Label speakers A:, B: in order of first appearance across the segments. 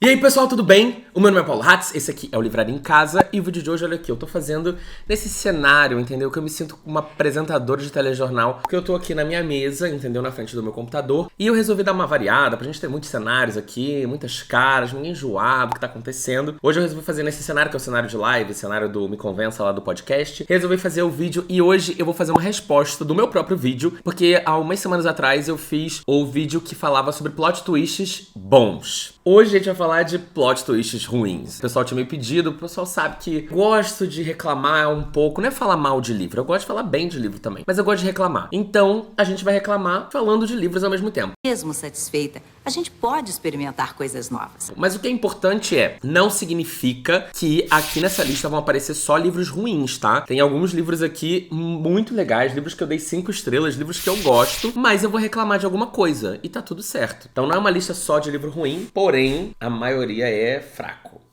A: E aí pessoal, tudo bem? O meu nome é Paulo Hatz, esse aqui é o Livraria em Casa e o vídeo de hoje, olha aqui, eu tô fazendo nesse cenário, entendeu? Que eu me sinto uma apresentadora de telejornal, porque eu tô aqui na minha mesa, entendeu? Na frente do meu computador, e eu resolvi dar uma variada, pra gente ter muitos cenários aqui, muitas caras, ninguém enjoado, o que tá acontecendo. Hoje eu resolvi fazer nesse cenário, que é o cenário de live, cenário do Me Convença lá do podcast, resolvi fazer o vídeo e hoje eu vou fazer uma resposta do meu próprio vídeo, porque há umas semanas atrás eu fiz o vídeo que falava sobre plot twists bons. Hoje a gente vai falar de plot twists ruins. O pessoal tinha me pedido, o pessoal sabe que gosto de reclamar um pouco, não é falar mal de livro, eu gosto de falar bem de livro também, mas eu gosto de reclamar. Então, a gente vai reclamar falando de livros ao mesmo tempo.
B: Mesmo satisfeita, a gente pode experimentar coisas novas.
A: Mas o que é importante não significa que aqui nessa lista vão aparecer só livros ruins, tá? Tem alguns livros aqui muito legais, livros que eu dei 5 estrelas, livros que eu gosto, mas eu vou reclamar de alguma coisa e tá tudo certo. Então não é uma lista só de livro ruim, porém a maioria é fraco.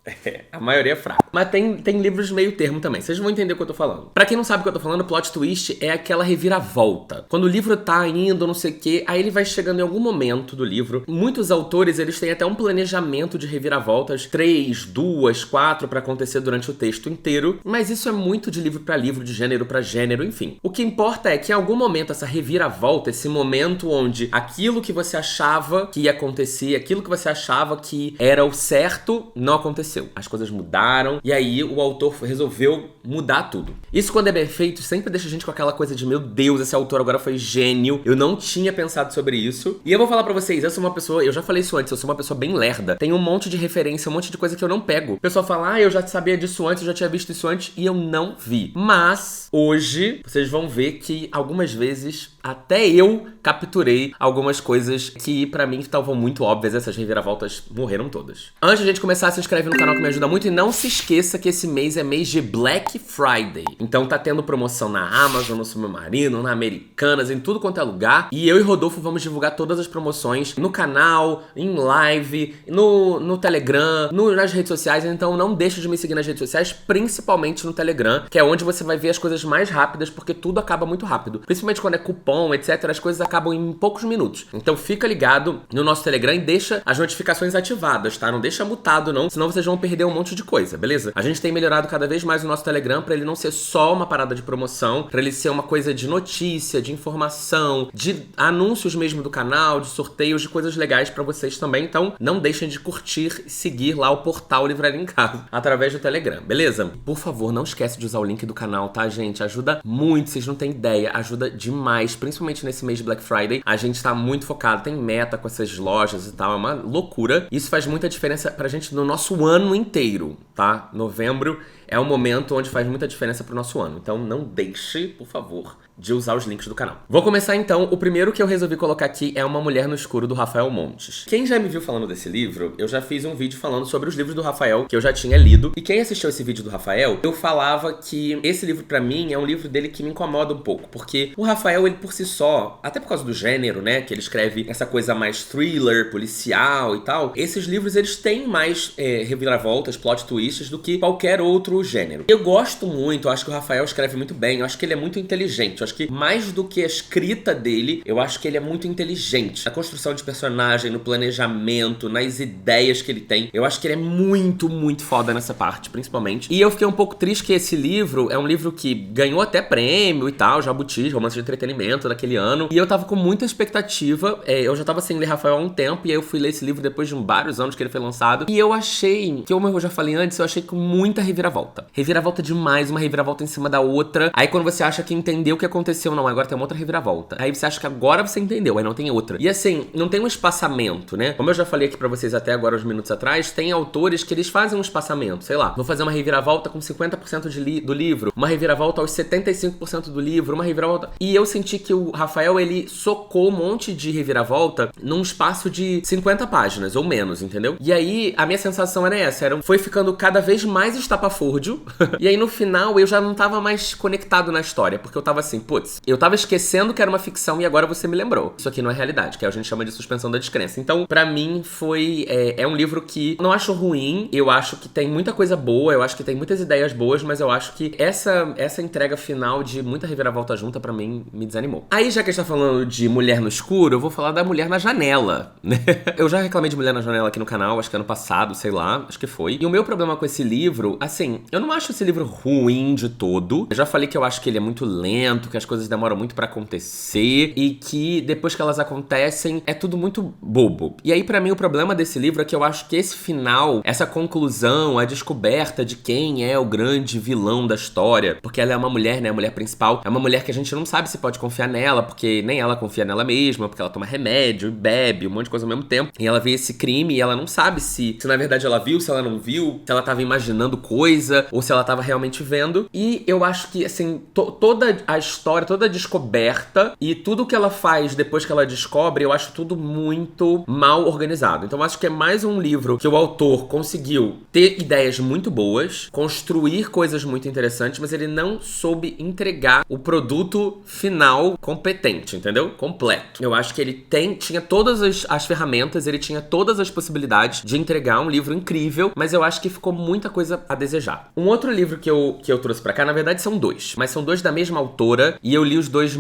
A: A maioria é fraca. Mas tem livros meio termo também. Vocês vão entender o que eu tô falando. Pra quem não sabe o que eu tô falando, plot twist é aquela reviravolta. Quando o livro tá indo, não sei o quê, aí ele vai chegando em algum momento do livro. Muitos autores, eles têm até um planejamento de reviravoltas. 3, 2, 4 pra acontecer durante o texto inteiro. Mas isso é muito de livro pra livro, de gênero pra gênero, enfim. O que importa é que em algum momento essa reviravolta, esse momento onde aquilo que você achava que ia acontecer, aquilo que você achava que era o certo, não aconteceu. As coisas mudaram e aí o autor resolveu mudar tudo. Isso, quando é bem feito, sempre deixa a gente com aquela coisa de: meu Deus, esse autor agora foi gênio, eu não tinha pensado sobre isso. E eu vou falar pra vocês, eu sou uma pessoa, eu já falei isso antes, eu sou uma pessoa bem lerda. Tem um monte de referência, um monte de coisa que eu não pego. O pessoal fala: eu já sabia disso antes, eu já tinha visto isso antes, e eu não vi. Mas hoje vocês vão ver que algumas vezes até eu capturei algumas coisas que pra mim estavam muito óbvias. Essas reviravoltas morreram todas. Antes de a gente começar, se inscreve no canal que me ajuda muito, e não se esqueça que esse mês é mês de Black Friday. Então tá tendo promoção na Amazon, no Submarino, na Americanas, em tudo quanto é lugar. E eu e Rodolfo vamos divulgar todas as promoções no canal, em live, no Telegram, nas redes sociais. Então não deixe de me seguir nas redes sociais, principalmente no Telegram, que é onde você vai ver as coisas mais rápidas, porque tudo acaba muito rápido. Principalmente quando é cupom, etc, as coisas acabam em poucos minutos. Então fica ligado no nosso Telegram e deixa as notificações ativadas, tá? Não deixa mutado não, senão vocês vão perder um monte de coisa, beleza? A gente tem melhorado cada vez mais o nosso Telegram pra ele não ser só uma parada de promoção, pra ele ser uma coisa de notícia, de informação, de anúncios mesmo do canal, de sorteios, de coisas legais pra vocês também. Então não deixem de curtir e seguir lá o portal Livraria em Casa através do Telegram, beleza? Por favor, não esquece de usar o link do canal, tá, gente? Ajuda muito, vocês não têm ideia, ajuda demais, principalmente nesse mês de Black Friday. A gente tá muito focado, tem meta com essas lojas e tal, é uma loucura. Isso faz muita diferença pra gente no nosso ano inteiro, tá? Novembro é um momento onde faz muita diferença pro nosso ano. Então não deixe, por favor, de usar os links do canal. Vou começar então. O primeiro que eu resolvi colocar aqui é Uma Mulher no Escuro, do Rafael Montes. Quem já me viu falando desse livro, eu já fiz um vídeo falando sobre os livros do Rafael, que eu já tinha lido. E quem assistiu esse vídeo do Rafael, eu falava que esse livro pra mim é um livro dele que me incomoda um pouco. Porque o Rafael, ele por si só, até por causa do gênero, né, que ele escreve essa coisa mais thriller, policial e tal, esses livros, eles têm mais reviravoltas, plot twists do que qualquer outro gênero. Eu gosto muito, eu acho que o Rafael escreve muito bem, eu acho que ele é muito inteligente. Eu acho que mais do que a escrita dele, eu acho que ele é muito inteligente. Na construção de personagem, no planejamento, nas ideias que ele tem. Eu acho que ele é muito, muito foda nessa parte, principalmente. E eu fiquei um pouco triste que esse livro é um livro que ganhou até prêmio e tal, Jabuti, romance de entretenimento daquele ano. E eu tava com muita expectativa. Eu já tava sem ler Rafael há um tempo, e aí eu fui ler esse livro depois de vários anos que ele foi lançado. E eu achei, como eu já falei antes, eu achei com muita reviravolta. Reviravolta demais, uma reviravolta em cima da outra. Aí quando você acha que entendeu o que aconteceu, não, agora tem uma outra reviravolta. Aí você acha que agora você entendeu, aí não tem outra. E assim, não tem um espaçamento, né? Como eu já falei aqui pra vocês até agora, uns minutos atrás, tem autores que eles fazem um espaçamento. Sei lá, vou fazer uma reviravolta com 50% do livro, uma reviravolta aos 75% do livro, uma reviravolta... E eu senti que o Rafael, ele socou um monte de reviravolta num espaço de 50 páginas, ou menos, entendeu? E aí, a minha sensação era essa, foi ficando cada vez mais estapafúrdio estapafúrdio. E aí no final eu já não tava mais conectado na história, porque eu tava assim, putz, eu tava esquecendo que era uma ficção e agora você me lembrou. Isso aqui não é realidade, que a gente chama de suspensão da descrença. Então, pra mim, foi... É um livro que não acho ruim, eu acho que tem muita coisa boa, eu acho que tem muitas ideias boas, mas eu acho que essa entrega final de muita reviravolta junta, pra mim, me desanimou. Aí, já que a gente tá falando de Mulher no Escuro, eu vou falar da Mulher na Janela, né? Eu já reclamei de Mulher na Janela aqui no canal, acho que ano passado, sei lá, acho que foi. E o meu problema com esse livro, assim, eu não acho esse livro ruim de todo. Eu já falei que eu acho que ele é muito lento, que as coisas demoram muito pra acontecer e que depois que elas acontecem, é tudo muito bobo. E aí, pra mim, o problema desse livro é que eu acho que esse final, essa conclusão, a descoberta de quem é o grande vilão da história, porque ela é uma mulher, né, a mulher principal, é uma mulher que a gente não sabe se pode confiar nela, porque nem ela confia nela mesma, porque ela toma remédio, bebe, um monte de coisa ao mesmo tempo. E ela vê esse crime e ela não sabe se na verdade ela viu, se ela não viu, se ela tava imaginando coisa, ou se ela tava realmente vendo. E eu acho que, assim, toda a história, toda a descoberta e tudo que ela faz depois que ela descobre, eu acho tudo muito mal organizado. Então eu acho que é mais um livro que o autor conseguiu ter ideias muito boas, construir coisas muito interessantes, mas ele não soube entregar o produto final competente, entendeu? Completo. Eu acho que ele tinha todas as ferramentas, ele tinha todas as possibilidades de entregar um livro incrível, mas eu acho que ficou muita coisa a desejar. Um outro livro que eu trouxe pra cá, na verdade são dois, mas são dois da mesma autora, e eu li os dois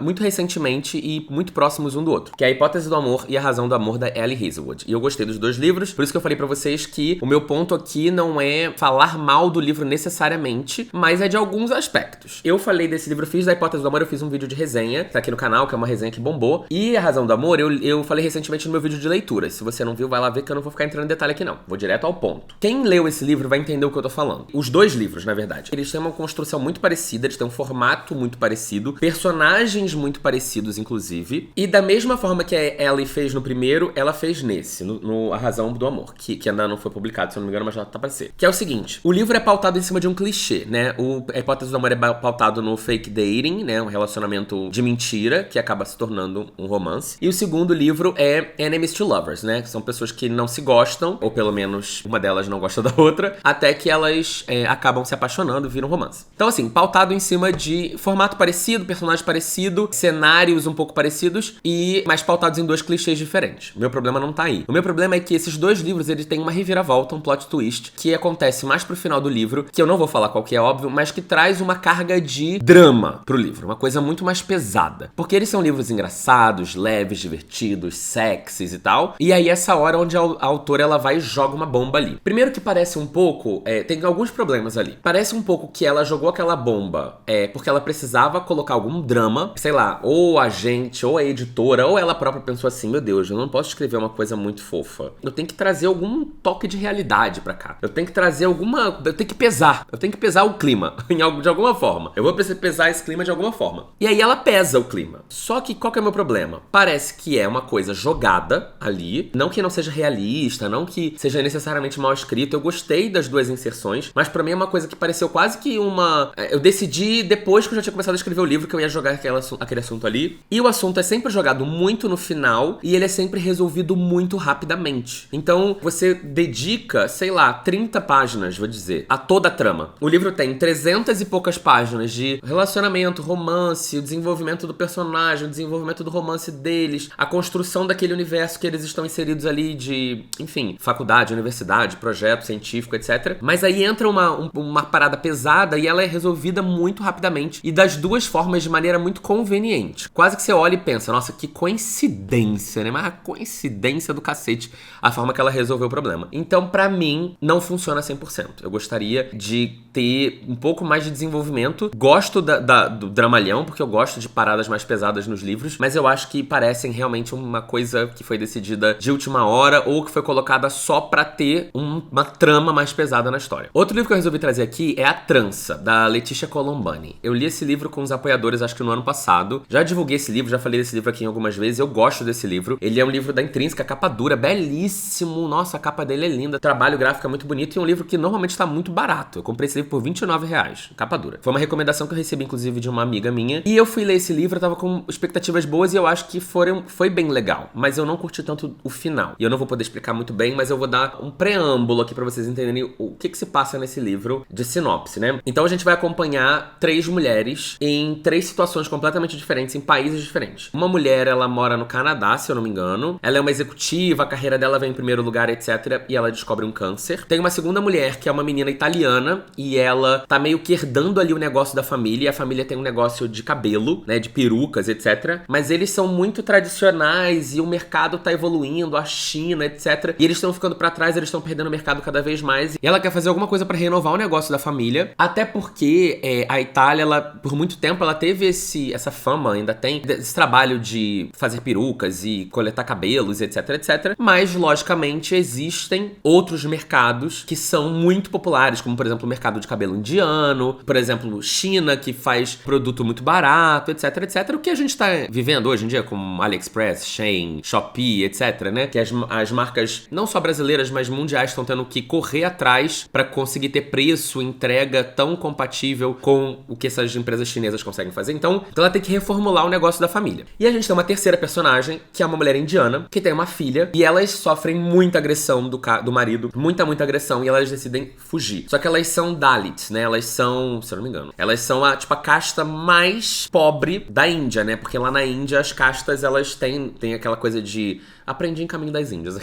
A: muito recentemente e muito próximos um do outro, que é A Hipótese do Amor e A Razão do Amor, da Ellie Hazelwood. E eu gostei dos dois livros, por isso que eu falei pra vocês que o meu ponto aqui não é falar mal do livro necessariamente, mas é de alguns aspectos. Eu falei desse livro, fiz da Hipótese do Amor, eu fiz um vídeo de resenha, tá aqui no canal, que é uma resenha que bombou, e A Razão do Amor, eu falei recentemente no meu vídeo de leitura. Se você não viu, vai lá ver, que eu não vou ficar entrando em detalhe aqui não, vou direto ao ponto. Quem leu esse livro vai entender o que eu tô falando. Os dois livros, na verdade, eles têm uma construção muito parecida, eles têm um formato muito parecido, personagens muito parecidos, inclusive, e da mesma forma que a Ellie fez no primeiro, ela fez nesse, no A Razão do Amor, que ainda não foi publicado, se eu não me engano, mas já tá pra ser. Que é o seguinte, o livro é pautado em cima de um clichê, né? A Hipótese do Amor é pautado no fake dating, né? Um relacionamento de mentira, que acaba se tornando um romance. E o segundo livro é Enemies to Lovers, né? Que são pessoas que não se gostam, ou pelo menos uma delas não gosta da outra, até que elas acabam se apaixonando e viram romance. Então, assim, pautado em cima de formato parecido, personagem parecido, cenários um pouco parecidos, mas pautados em dois clichês diferentes. O meu problema não tá aí. O meu problema é que esses dois livros, eles têm uma reviravolta, um plot twist, que acontece mais pro final do livro, que eu não vou falar qual que é, óbvio, mas que traz uma carga de drama pro livro, uma coisa muito mais pesada. Porque eles são livros engraçados, leves, divertidos, sexys e tal, e aí essa hora onde a autora, ela vai e joga uma bomba ali. Primeiro que parece um pouco, tem alguns problemas ali. Parece um pouco que ela jogou aquela bomba porque ela precisava colocar algum drama, sei lá, ou a gente, ou a editora, ou ela própria pensou assim, meu Deus, eu não posso escrever uma coisa muito fofa. Eu tenho que trazer algum toque de realidade pra cá. Eu tenho que trazer eu tenho que pesar o clima, de alguma forma. Eu vou precisar pesar esse clima de alguma forma. E aí ela pesa o clima. Só que qual que é o meu problema? Parece que é uma coisa jogada ali, não que não seja realista, não que seja necessariamente mal escrito. Eu gostei das duas inserções, mas pra mim é uma coisa que pareceu quase que eu decidi depois que eu já tinha começado a escrever o livro que eu ia jogar aquele assunto ali. E o assunto é sempre jogado muito no final e ele é sempre resolvido muito rapidamente. Então você dedica, sei lá, 30 páginas, vou dizer, a toda a trama. O livro tem 300 e poucas páginas de relacionamento, romance, o desenvolvimento do personagem, o desenvolvimento do romance deles, a construção daquele universo que eles estão inseridos ali de, enfim, faculdade, universidade, projeto científico, etc. Mas aí entra uma parada pesada e ela é resolvida muito rapidamente e das duas formas de maneira muito conveniente. Quase que você olha e pensa, nossa, que coincidência, né? Mas a coincidência do cacete a forma que ela resolveu o problema. Então, pra mim, não funciona 100%. Eu gostaria de ter um pouco mais de desenvolvimento. Gosto do dramalhão, porque eu gosto de paradas mais pesadas nos livros, mas eu acho que parecem realmente uma coisa que foi decidida de última hora ou que foi colocada só pra ter uma trama mais pesada na história. Outro livro que eu resolvi trazer aqui é A Trança, da Letícia Colombani. Eu li esse livro com os apoiadores, acho que no ano passado. Já divulguei esse livro, já falei desse livro aqui algumas vezes. Eu gosto desse livro. Ele é um livro da Intrínseca, capa dura, belíssimo. Nossa, a capa dele é linda. Trabalho gráfico é muito bonito e é um livro que normalmente tá muito barato. Eu comprei esse livro por R$29, capa dura. Foi uma recomendação que eu recebi, inclusive, de uma amiga minha. E eu fui ler esse livro, eu tava com expectativas boas e eu acho que foi bem legal. Mas eu não curti tanto o final. E eu não vou poder explicar muito bem, mas eu vou dar um preâmbulo aqui pra vocês entenderem o que se passa passa nesse livro de sinopse, né? Então a gente vai acompanhar 3 mulheres em 3 situações completamente diferentes, em países diferentes. Uma mulher, ela mora no Canadá, se eu não me engano. Ela é uma executiva, a carreira dela vem em primeiro lugar, etc. E ela descobre um câncer. Tem uma segunda mulher, que é uma menina italiana, e ela tá meio que herdando ali o negócio da família. E a família tem um negócio de cabelo, né? De perucas, etc. Mas eles são muito tradicionais e o mercado tá evoluindo, a China, etc. E eles estão ficando pra trás, eles estão perdendo o mercado cada vez mais. E ela quer fazer alguma coisa pra renovar o negócio da família. Até porque a Itália, ela, por muito tempo, ela teve essa fama, ainda tem, esse trabalho de fazer perucas e coletar cabelos, etc, etc. Mas, logicamente, existem outros mercados que são muito populares, como, por exemplo, o mercado de cabelo indiano, por exemplo, China, que faz produto muito barato, etc, etc. O que a gente tá vivendo hoje em dia, como AliExpress, Shein, Shopee, etc, né? Que as marcas, não só brasileiras, mas mundiais, estão tendo que correr atrás pra conseguir ter preço, entrega tão compatível com o que essas empresas chinesas conseguem fazer. Então ela tem que reformular o negócio da família. E a gente tem uma terceira personagem, que é uma mulher indiana, que tem uma filha, e elas sofrem muita agressão do marido, muita agressão, e elas decidem fugir. Só que elas são Dalits, né? Elas são, se eu não me engano, elas são a casta mais pobre da Índia, né? Porque lá na Índia as castas, elas têm aquela coisa de... Aprendi em Caminho das Índias.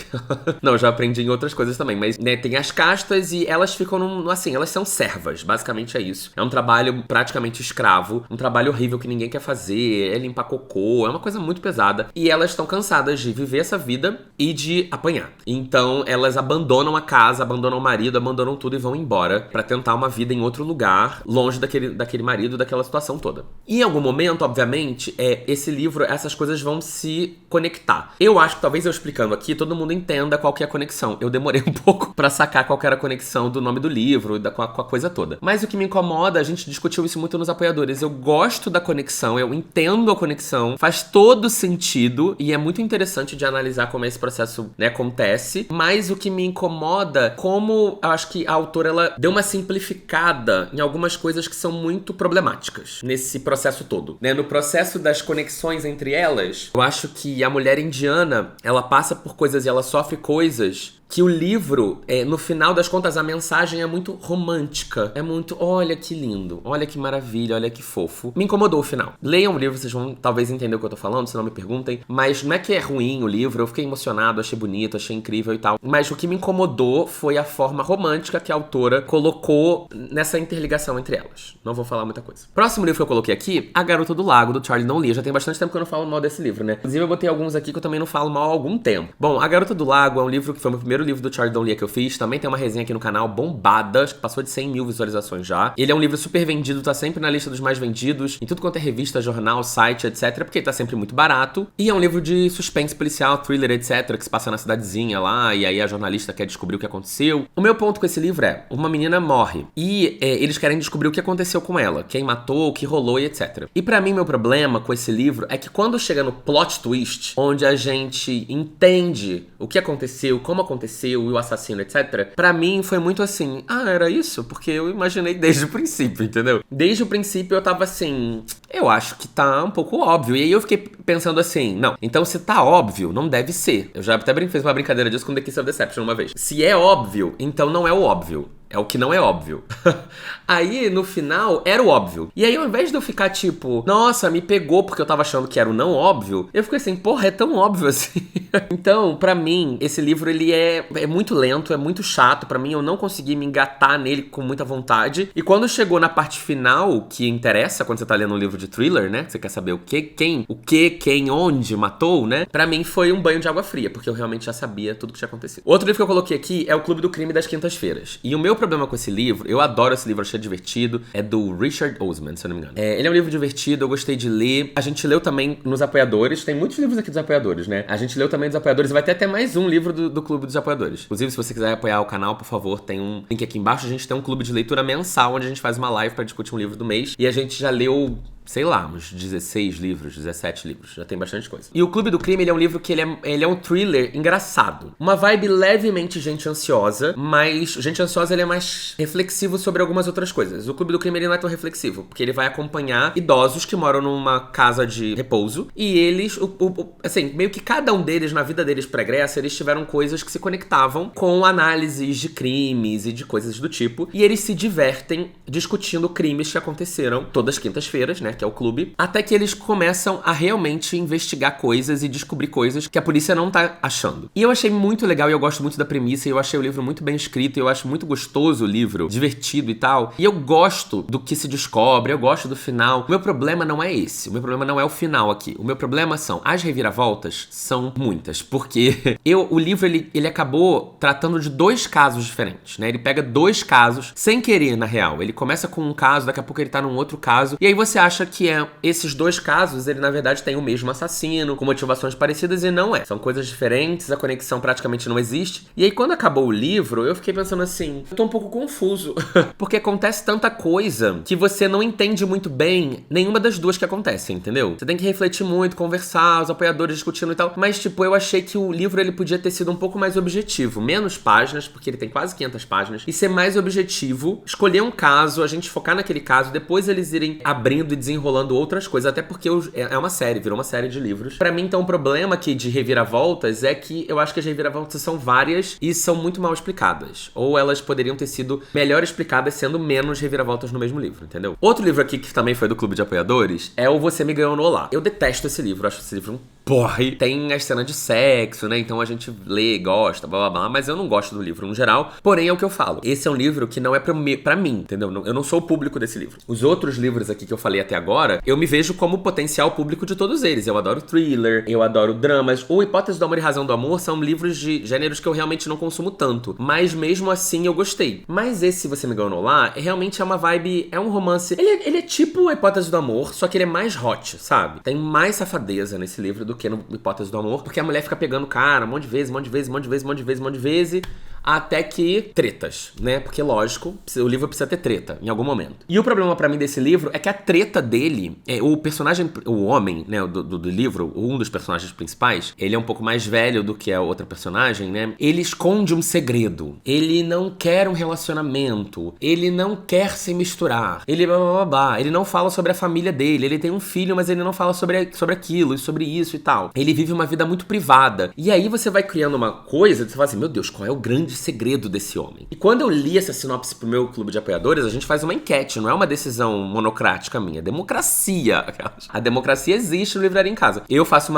A: Não, já aprendi em outras coisas também. Mas, né, tem as castas e elas ficam assim, elas são servas. Basicamente é isso. É um trabalho praticamente escravo. Um trabalho horrível que ninguém quer fazer. É limpar cocô. É uma coisa muito pesada. E elas estão cansadas de viver essa vida e de apanhar. Então, elas abandonam a casa, abandonam o marido, abandonam tudo e vão embora pra tentar uma vida em outro lugar, longe daquele marido, daquela situação toda. E em algum momento, obviamente, esse livro, essas coisas vão se conectar. Eu acho que talvez eu explicando aqui, todo mundo entenda qual que é a conexão. Eu demorei um pouco pra sacar qual que era a conexão do nome do livro, com a coisa toda. Mas o que me incomoda, a gente discutiu isso muito nos apoiadores. Eu gosto da conexão, eu entendo a conexão, faz todo sentido e é muito interessante de analisar como esse processo, né, acontece. Mas o que me incomoda, como eu acho que a autora, ela deu uma simplificada em algumas coisas que são muito problemáticas nesse processo todo, né? No processo das conexões entre elas, eu acho que a mulher indiana, ela passa por coisas e ela sofre coisas que o livro, no final das contas, a mensagem é muito romântica. É muito, olha que lindo, olha que maravilha, olha que fofo. Me incomodou o final. Leiam o livro, vocês vão talvez entender o que eu tô falando, se não me perguntem. Mas não é que é ruim o livro, eu fiquei emocionado, achei bonito, achei incrível e tal. Mas o que me incomodou foi a forma romântica que a autora colocou nessa interligação entre elas. Não vou falar muita coisa. Próximo livro que eu coloquei aqui, A Garota do Lago, do Charlie Donlea. Já tem bastante tempo que eu não falo mal desse livro, né? Inclusive eu botei alguns aqui que eu também não falo mal há algum tempo. Bom, A Garota do Lago é um livro que foi o meu primeiro livro do Charlie Donlea que eu fiz. Também tem uma resenha aqui no canal bombada, acho que passou de 100 mil visualizações já. Ele é um livro super vendido, tá sempre na lista dos mais vendidos, em tudo quanto é revista, jornal, site, etc, porque ele tá sempre muito barato. E é um livro de suspense policial, thriller, etc, que se passa na cidadezinha lá, e aí a jornalista quer descobrir o que aconteceu. O meu ponto com esse livro é, uma menina morre, e eles querem descobrir o que aconteceu com ela, quem matou, o que rolou e etc. E pra mim, meu problema com esse livro é que quando chega no plot twist, onde a gente entende o que aconteceu, como aconteceu, e o assassino, etc. Pra mim foi muito assim, era isso? Porque eu imaginei desde o princípio, entendeu? Desde o princípio eu tava assim, eu acho que tá um pouco óbvio. E aí eu fiquei pensando assim, não, então se tá óbvio, não deve ser. Eu já até fiz uma brincadeira disso com The Kiss of Deception uma vez. Se é óbvio, então não é o óbvio. É o que não é óbvio. Aí, no final, era o óbvio. E aí, ao invés de eu ficar tipo, nossa, me pegou porque eu tava achando que era o não óbvio, eu fiquei assim, porra, é tão óbvio assim. Então, pra mim, esse livro, ele é muito lento, é muito chato. Pra mim, eu não consegui me engatar nele com muita vontade. E quando chegou na parte final, que interessa quando você tá lendo um livro de thriller, né? Você quer saber o que, quem, onde matou, né? Pra mim, foi um banho de água fria, porque eu realmente já sabia tudo que tinha acontecido. Outro livro que eu coloquei aqui é O Clube do Crime das Quintas-Feiras. E o meu problema com esse livro, eu adoro esse livro, achei divertido, é do Richard Osman, se eu não me engano. Ele é um livro divertido, eu gostei de ler. A gente leu também nos apoiadores, tem muitos livros aqui dos apoiadores, né? A gente leu também dos apoiadores, e vai ter até mais um livro do Clube dos Apoiadores. Inclusive, se você quiser apoiar o canal, por favor, tem um link aqui embaixo. A gente tem um clube de leitura mensal, onde a gente faz uma live pra discutir um livro do mês. E a gente já leu sei lá, uns 16 livros, 17 livros. Já tem bastante coisa. E o Clube do Crime, ele é um livro que ele é um thriller engraçado. Uma vibe levemente Gente Ansiosa, mas Gente Ansiosa, ele é mais reflexivo sobre algumas outras coisas. O Clube do Crime, ele não é tão reflexivo, porque ele vai acompanhar idosos que moram numa casa de repouso, e eles, assim, meio que cada um deles, na vida deles pregressa, eles tiveram coisas que se conectavam com análises de crimes e de coisas do tipo, e eles se divertem discutindo crimes que aconteceram todas as quintas-feiras, né, que é o clube, até que eles começam a realmente investigar coisas e descobrir coisas que a polícia não tá achando. E eu achei muito legal, e eu gosto muito da premissa, e eu achei o livro muito bem escrito, e eu acho muito gostoso o livro, divertido e tal, e eu gosto do que se descobre, eu gosto do final. O meu problema não é esse, o meu problema não é o final aqui, o meu problema são as reviravoltas, são muitas, porque o livro, ele acabou tratando de 2 casos diferentes, né, ele pega 2 casos, sem querer, na real, ele começa com um caso, daqui a pouco ele tá num outro caso, e aí você acha que esses 2 casos, ele na verdade tem o mesmo assassino, com motivações parecidas, e não é. São coisas diferentes, a conexão praticamente não existe. E aí quando acabou o livro, eu fiquei pensando assim, eu tô um pouco confuso, porque acontece tanta coisa que você não entende muito bem nenhuma das 2 que acontecem, entendeu? Você tem que refletir muito, conversar, os apoiadores discutindo e tal, mas tipo, eu achei que o livro, ele podia ter sido um pouco mais objetivo, menos páginas, porque ele tem quase 500 páginas, e ser mais objetivo, escolher um caso, a gente focar naquele caso, depois eles irem abrindo e desenrolando outras coisas, até porque é uma série, virou uma série de livros. Pra mim, então, o problema aqui de reviravoltas é que eu acho que as reviravoltas são várias e são muito mal explicadas. Ou elas poderiam ter sido melhor explicadas sendo menos reviravoltas no mesmo livro, entendeu? Outro livro aqui que também foi do Clube de Apoiadores é o Você Me Ganhou no Olá. Eu detesto esse livro, acho esse livro um porre. Tem as cenas de sexo, né? Então a gente lê, gosta, blá blá blá, mas eu não gosto do livro no geral. Porém, é o que eu falo. Esse é um livro que não é pra mim, entendeu? Eu não sou o público desse livro. Os outros livros aqui que eu falei até agora, eu me vejo como potencial público de todos eles. Eu adoro thriller, eu adoro dramas. O Hipótese do Amor e Razão do Amor são livros de gêneros que eu realmente não consumo tanto. Mas mesmo assim eu gostei. Mas esse Você Me Ganhou Lá, realmente é uma vibe, é um romance. Ele é tipo a Hipótese do Amor, só que ele é mais hot, sabe? Tem mais safadeza nesse livro do que no Hipótese do Amor, porque a mulher fica pegando o cara um monte de vezes, até que tretas, né? Porque, lógico, o livro precisa ter treta em algum momento. E o problema pra mim desse livro é que a treta dele, o personagem, o homem, né, do livro, um dos personagens principais, ele é um pouco mais velho do que a outra personagem, né? Ele esconde um segredo. Ele não quer um relacionamento. Ele não quer se misturar. Ele blá blá blá blá. Ele não fala sobre a família dele. Ele tem um filho, mas ele não fala sobre aquilo e sobre isso e tal. Ele vive uma vida muito privada. E aí você vai criando uma coisa, você fala assim, meu Deus, qual é o grande segredo desse homem? E quando eu li essa sinopse pro meu clube de apoiadores, a gente faz uma enquete, não é uma decisão monocrática minha, é democracia. A democracia existe no Livraria em Casa. Eu faço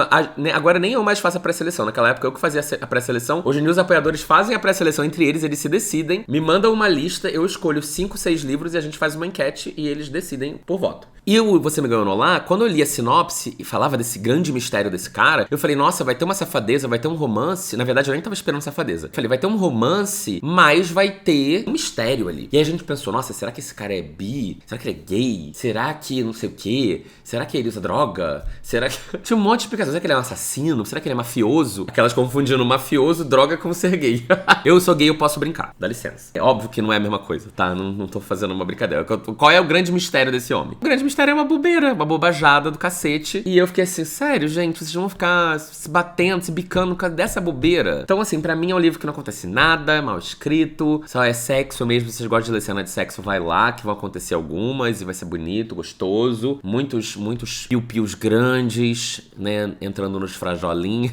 A: agora nem eu mais faço a pré-seleção, naquela época eu que fazia a pré-seleção. Hoje em dia os apoiadores fazem a pré-seleção entre eles se decidem, me mandam uma lista, eu escolho 5, 6 livros e a gente faz uma enquete e eles decidem por voto. E Você Me Ganhou no Lá, quando eu li a sinopse e falava desse grande mistério desse cara, eu falei, nossa, vai ter uma safadeza, vai ter um romance. Na verdade, eu nem tava esperando safadeza. Eu falei, vai ter um romance, mas vai ter um mistério ali. E aí a gente pensou, nossa, será que esse cara é bi? Será que ele é gay? Será que não sei o quê? Será que ele usa droga? Será que... Tinha um monte de explicação. Será que ele é um assassino? Será que ele é mafioso? Aquelas confundindo mafioso, droga com ser gay. Eu sou gay, eu posso brincar. Dá licença. É óbvio que não é a mesma coisa, tá? Não tô fazendo uma brincadeira. Qual é o grande mistério desse homem? O grande mistério é uma bobeira, uma bobajada do cacete. E eu fiquei assim, sério, gente, vocês vão ficar se batendo, se bicando por causa dessa bobeira? Então, assim, pra mim é um livro que não acontece nada, é mal escrito, só é sexo mesmo. Se vocês gostam de ler cena de sexo, vai lá, que vão acontecer algumas e vai ser bonito, gostoso. Muitos piu-pius grandes, né, entrando nos frajolinhos.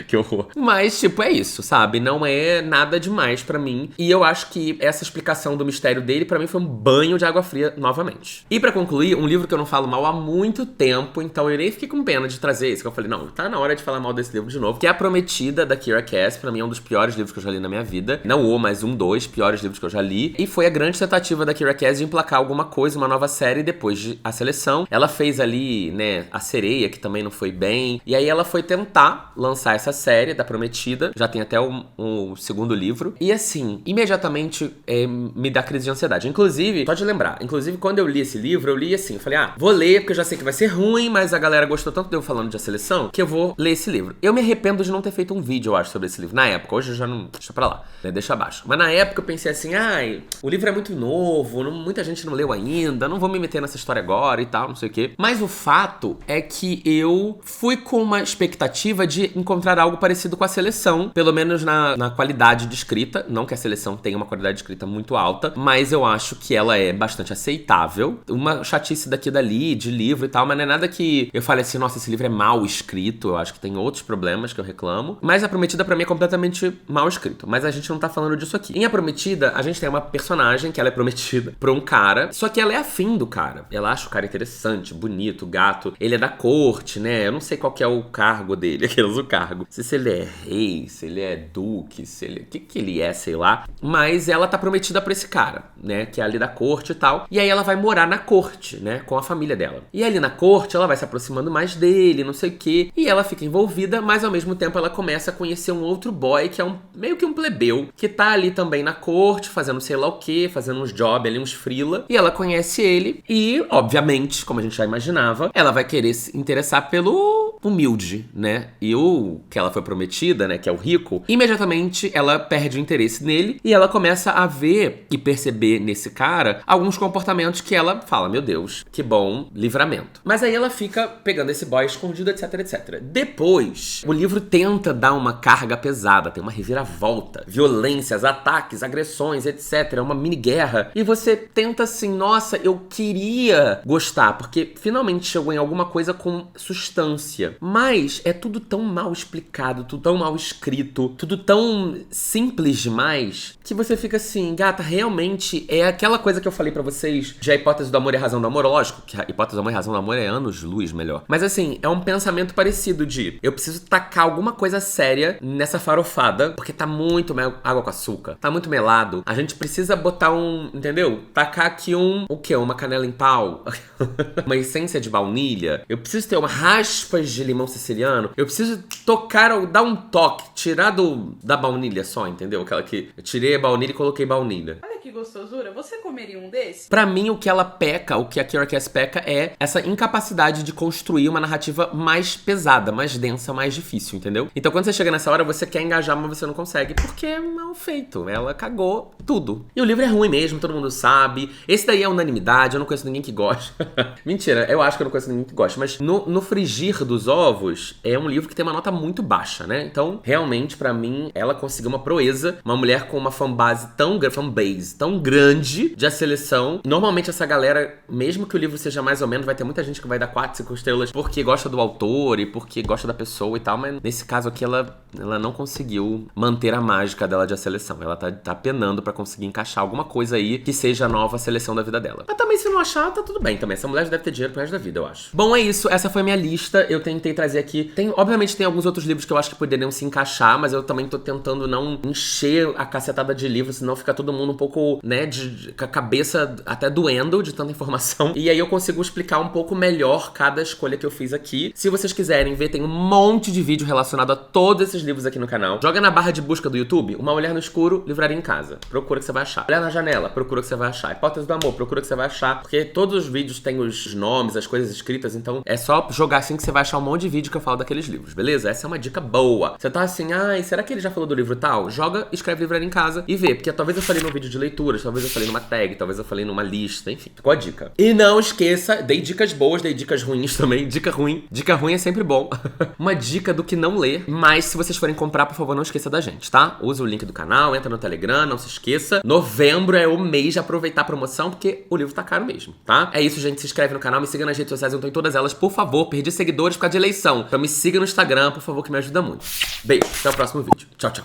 A: Que horror. Mas, tipo, é isso, sabe? Não é nada demais pra mim. E eu acho que essa explicação do mistério dele, pra mim, foi um banho de água fria novamente. E pra concluir, um livro que eu não falo mal há muito tempo, então eu nem fiquei com pena de trazer esse, que eu falei, não, tá na hora de falar mal desse livro de novo, que é A Prometida, da Kiera Cass. Pra mim é um dos piores livros que eu já li na minha vida. Não mas dois piores livros que eu já li. E foi a grande tentativa da Kiera Cass de emplacar alguma coisa, uma nova série, depois de A Seleção. Ela fez ali, né, A Sereia, que também não foi bem. E aí ela foi tentar lançar essa série da Prometida. Já tem até o segundo livro. E assim, imediatamente me dá crise de ansiedade. Inclusive, pode lembrar, quando eu li esse livro, eu li assim, eu falei, vou ler porque eu já sei que vai ser ruim, mas a galera gostou tanto de eu falando de A Seleção, que eu vou ler esse livro. Eu me arrependo de não ter feito um vídeo, eu acho, sobre esse livro. Na época, hoje eu já deixa pra lá, né? Deixa abaixo. Mas na época eu pensei assim, ai, o livro é muito novo, muita gente não leu ainda, não vou me meter nessa história agora e tal, não sei o quê. Mas o fato é que eu fui com uma expectativa de encontrar algo parecido com a Seleção, pelo menos na qualidade de escrita. Não que a Seleção tenha uma qualidade de escrita muito alta, mas eu acho que ela é bastante aceitável. Uma chatice daqui e dali, de livro e tal, mas não é nada que eu fale assim, nossa, esse livro é mal escrito. Eu acho que tem outros problemas que eu reclamo. Mas A Prometida, pra mim, é completamente mal escrito. Mas a gente não tá falando disso aqui. Em A Prometida, a gente tem uma personagem que ela é prometida pra um cara, só que ela é afim do cara. Ela acha o cara interessante, bonito, gato. Ele é da corte, né? Eu não sei qual que é o cargo dele, aqueles o cargo. Não sei se ele é rei, se ele é duque, se ele... O que ele é, sei lá. Mas ela tá prometida pra esse cara, né? Que é ali da corte e tal. E aí ela vai morar na corte, né? Com a família dela. E ali na corte, ela vai se aproximando mais dele, não sei o quê. E ela fica envolvida, mas ao mesmo tempo ela começa a conhecer um outro boy, que é meio que um plebeu, que tá ali também na corte, fazendo sei lá o quê, fazendo uns jobs ali, uns frila. E ela conhece ele e, obviamente, como a gente já imaginava, ela vai querer se interessar pelo humilde, né? E o que ela foi prometida, né? Que é o rico, imediatamente ela perde o interesse nele e ela começa a ver e perceber nesse cara alguns comportamentos que ela fala, meu Deus, que bom livramento. Mas aí ela fica pegando esse boy escondido, etc, etc. Depois, o livro tenta dar uma carga pesada, tem uma reviravolta, violências, ataques, agressões, etc. É uma mini guerra. E você tenta assim, nossa, eu queria gostar, porque finalmente chegou em alguma coisa com substância. Mas é tudo tão mal explicado, tudo tão mal escrito, tudo tão simples demais, que você fica assim, gata, realmente é aquela coisa que eu falei pra vocês de A Hipótese do Amor e a Razão do Amor. Lógico que A Hipótese do Amor e a Razão do Amor é anos-luz melhor. Mas assim, é um pensamento parecido de eu preciso tacar alguma coisa séria nessa farofada, porque tá muito água com açúcar, tá muito melado. A gente precisa botar entendeu? Tacar aqui o quê? Uma canela em pau? Uma essência de baunilha? Eu preciso ter uma raspas de limão siciliano? Eu preciso dar um toque, tirar da baunilha só, entendeu? Aquela que eu tirei a baunilha e coloquei baunilha.
C: Olha que gostosura, você comeria um desse?
A: Pra mim, o que ela peca, o que a Kiera Cass peca é essa incapacidade de construir uma narrativa mais pesada, mais densa, mais difícil, entendeu? Então quando você chega nessa hora, você quer engajar, mas você não consegue, porque é mal feito. Ela cagou tudo. E o livro é ruim mesmo, todo mundo sabe. Esse daí é unanimidade, eu não conheço ninguém que gosta. Mentira, eu acho que eu não conheço ninguém que gosta, mas no frigir dos ovos, é um livro que tem uma nota muito baixa, né? Então, realmente, pra mim, ela conseguiu uma proeza. Uma mulher com uma fanbase tão grande de A Seleção. Normalmente essa galera, mesmo que o livro seja mais ou menos, vai ter muita gente que vai dar 4, 5 estrelas porque gosta do autor e porque gosta da pessoa e tal, mas nesse caso aqui ela não conseguiu manter a mágica dela de A Seleção. Ela tá penando pra conseguir encaixar alguma coisa aí que seja a nova seleção da vida dela. Mas também se não achar, tá tudo bem também. Essa mulher já deve ter dinheiro pro resto da vida, eu acho. Bom, é isso. Essa foi a minha lista. Eu tentei trazer aqui. Obviamente tem alguns outros livros que eu acho que poderiam se encaixar, mas eu também tô tentando não encher a cacetada de livros, senão fica todo mundo um pouco, né, com a cabeça até doendo de tanta informação. E aí eu consigo explicar um pouco melhor cada escolha que eu fiz aqui. Se vocês quiserem ver, tem um monte de vídeo relacionado a todos esses livros aqui no canal. Joga na barra de busca do YouTube, Uma Mulher no Escuro, Livraria em Casa. Procura que você vai achar. Olha na Janela, procura que você vai achar. Hipótese do Amor, procura que você vai achar. Porque todos os vídeos têm os nomes, as coisas escritas, então é só jogar assim que você vai achar um monte de vídeo que eu falo daqueles livros, beleza? Essa é uma dica boa. Você tá assim, ai, será que ele já falou do livro tal? Joga, escreve Livraria em Casa e vê, porque talvez eu falei num vídeo de leituras, talvez eu falei numa tag, talvez eu falei numa lista, enfim. Ficou a dica. E não esqueça, dei dicas boas, dei dicas ruins também. Dica ruim é sempre bom. Uma dica do que não ler, mas se vocês forem comprar, por favor, não esqueça da gente, tá? Usa o link do canal, entra no Telegram, não se esqueça. Novembro é o mês de aproveitar a promoção, porque o livro tá caro mesmo, tá? É isso, gente. Se inscreve no canal, me siga nas redes sociais, eu tô em todas elas, por favor. Perdi seguidores por causa de eleição. Então me siga no Instagram, por favor, que me ajuda muito. Beijo, até o próximo vídeo. Tchau, tchau.